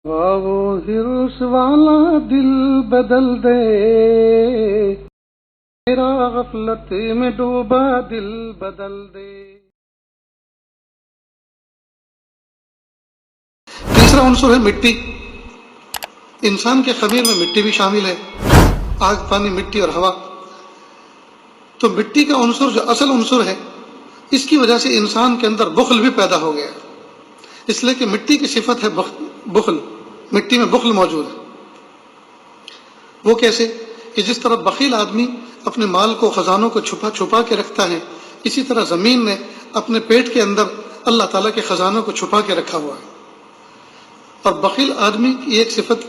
وہ ہرس والا دل بدل دے، میرا غفلت میں ڈوبا دل بدل دے۔ تیسرا عنصر ہے مٹی۔ انسان کے خمیر میں مٹی بھی شامل ہے، آگ، پانی، مٹی اور ہوا۔ تو مٹی کا عنصر جو اصل عنصر ہے، اس کی وجہ سے انسان کے اندر بخل بھی پیدا ہو گیا، اس لیے کہ مٹی کی صفت ہے بخل، مٹی میں بخل موجود ہے۔ وہ کیسے؟ کہ جس طرح بخیل آدمی اپنے مال کو، خزانوں کو چھپا چھپا کے رکھتا ہے، اسی طرح زمین نے اپنے پیٹ کے اندر اللہ تعالیٰ کے خزانوں کو چھپا کے رکھا ہوا ہے۔ اور بخیل آدمی کی ایک صفت،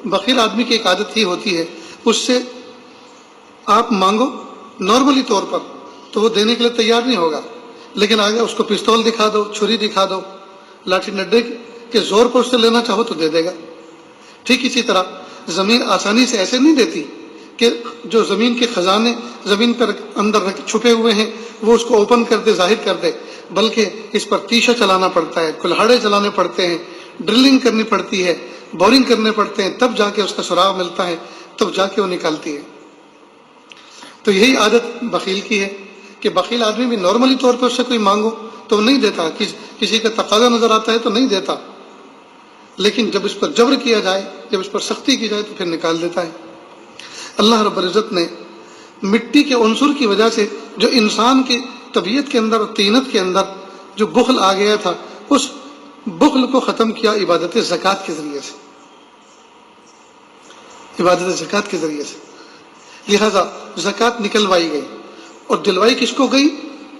بخیل آدمی کی ایک عادت ہی ہوتی ہے، اس سے آپ مانگو نارملی طور پر تو وہ دینے کے لیے تیار نہیں ہوگا، لیکن آگے اس کو پستول دکھا دو، چھری دکھا دو، لاٹھی ڈنڈے کے زور پر اس سے لینا چاہو تو دے دے گا۔ ٹھیک اسی طرح زمین آسانی سے ایسے نہیں دیتی کہ جو زمین کے خزانے زمین پر اندر چھپے ہوئے ہیں وہ اس کو اوپن کر دے، ظاہر کر دے، بلکہ اس پر تیشہ چلانا پڑتا ہے، کلہاڑے چلانے پڑتے ہیں، ڈرلنگ کرنی پڑتی ہے، بورنگ کرنے پڑتے ہیں، تب جا کے اس کا سراغ ملتا ہے، تب جا کے وہ نکالتی ہے۔ تو یہی عادت بخیل کی ہے کہ بخیل آدمی بھی نارملی طور پر اس سے کوئی مانگو تو نہیں دیتا، کسی کا تقاضا نظر آتا ہے تو نہیں دیتا، لیکن جب اس پر جبر کیا جائے، جب اس پر سختی کی جائے تو پھر نکال دیتا ہے۔ اللہ رب العزت نے مٹی کے عنصر کی وجہ سے جو انسان کی طبیعت کے اندر اور طینت کے اندر جو بخل آ گیا تھا، اس بخل کو ختم کیا عبادت زکوٰۃ کے ذریعے سے، عبادت زکوٰۃ کے ذریعے سے۔ لہذا زکوٰۃ نکلوائی گئی، اور دلوائی کس کو گئی؟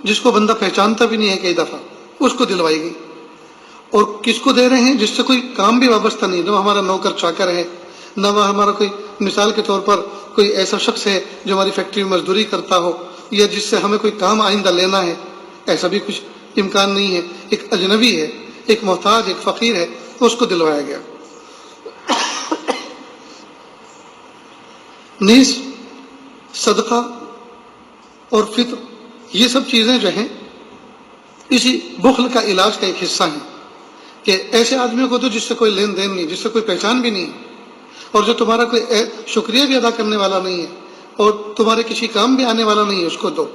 جس کو بندہ پہچانتا بھی نہیں ہے کئی دفعہ، اس کو دلوائی گئی۔ اور کس کو دے رہے ہیں؟ جس سے کوئی کام بھی وابستہ نہیں، نہ ہمارا نوکر چاکر ہے، نہ ہمارا کوئی، مثال کے طور پر کوئی ایسا شخص ہے جو ہماری فیکٹری میں مزدوری کرتا ہو، یا جس سے ہمیں کوئی کام آئندہ لینا ہے، ایسا بھی کچھ امکان نہیں ہے۔ ایک اجنبی ہے، ایک محتاج، ایک فقیر ہے، اس کو دلوایا گیا۔ نیز صدقہ اور فطر، یہ سب چیزیں جو ہیں اسی بخل کا علاج کا ایک حصہ ہیں، کہ ایسے آدمیوں کو دو جس سے کوئی لین دین نہیں، جس سے کوئی پہچان بھی نہیں ہے، اور جو تمہارا کوئی شکریہ بھی ادا کرنے والا نہیں ہے، اور تمہارے کسی کام بھی آنے والا نہیں ہے، اس کو دو۔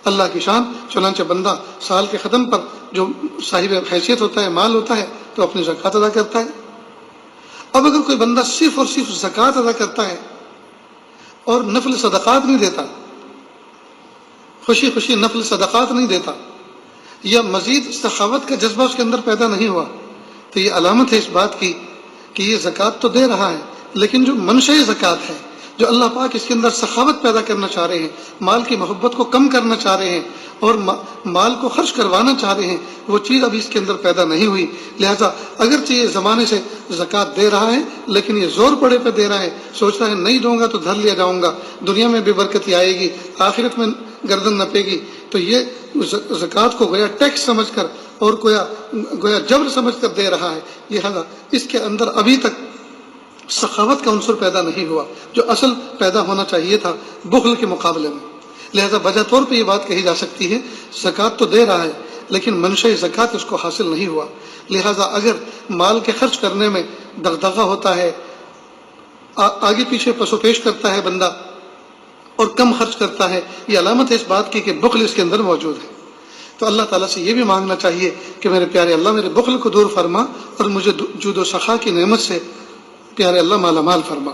اللہ کی شان، چنانچہ بندہ سال کے ختم پر جو صاحب حیثیت ہوتا ہے، مال ہوتا ہے، تو اپنی زکوٰۃ ادا کرتا ہے۔ اب اگر کوئی بندہ صرف اور صرف زکوٰۃ ادا کرتا ہے اور نفل صدقات نہیں دیتا، خوشی خوشی نفل صدقات نہیں دیتا، یا مزید سخاوت کا جذبہ اس کے اندر پیدا نہیں ہوا، تو یہ علامت ہے اس بات کی کہ یہ زکوٰۃ تو دے رہا ہے، لیکن جو منشأ زکوٰۃ ہے، جو اللہ پاک اس کے اندر سخاوت پیدا کرنا چاہ رہے ہیں، مال کی محبت کو کم کرنا چاہ رہے ہیں، اور مال کو خرچ کروانا چاہ رہے ہیں، وہ چیز ابھی اس کے اندر پیدا نہیں ہوئی۔ لہذا اگرچہ یہ زمانے سے زکوٰۃ دے رہا ہے، لیکن یہ زور پڑے پہ دے رہا ہے، سوچ رہا ہے نہیں دوں گا تو دھر لیا جاؤں گا، دنیا میں بے برکتی آئے گی، آخرت میں گردن نپے گی، تو یہ زکوٰۃ کو گویا ٹیکس سمجھ کر اور گویا جبر سمجھ کر دے رہا ہے۔ لہذا اس کے اندر ابھی تک سخاوت کا عنصر پیدا نہیں ہوا، جو اصل پیدا ہونا چاہیے تھا بخل کے مقابلے میں۔ لہذا وجہ طور پہ یہ بات کہی جا سکتی ہے، زکوٰۃ تو دے رہا ہے لیکن منشأ زکوٰۃ اس کو حاصل نہیں ہوا۔ لہذا اگر مال کے خرچ کرنے میں دغدغہ ہوتا ہے، آگے پیچھے پس و پیش کرتا ہے بندہ اور کم خرچ کرتا ہے، یہ علامت ہے اس بات کی کہ بخل اس کے اندر موجود ہے۔ تو اللہ تعالیٰ سے یہ بھی مانگنا چاہیے کہ میرے پیارے اللہ میرے بخل کو دور فرما، اور مجھے جود و سخا کی نعمت سے پیارے اللہ مالا مال فرما۔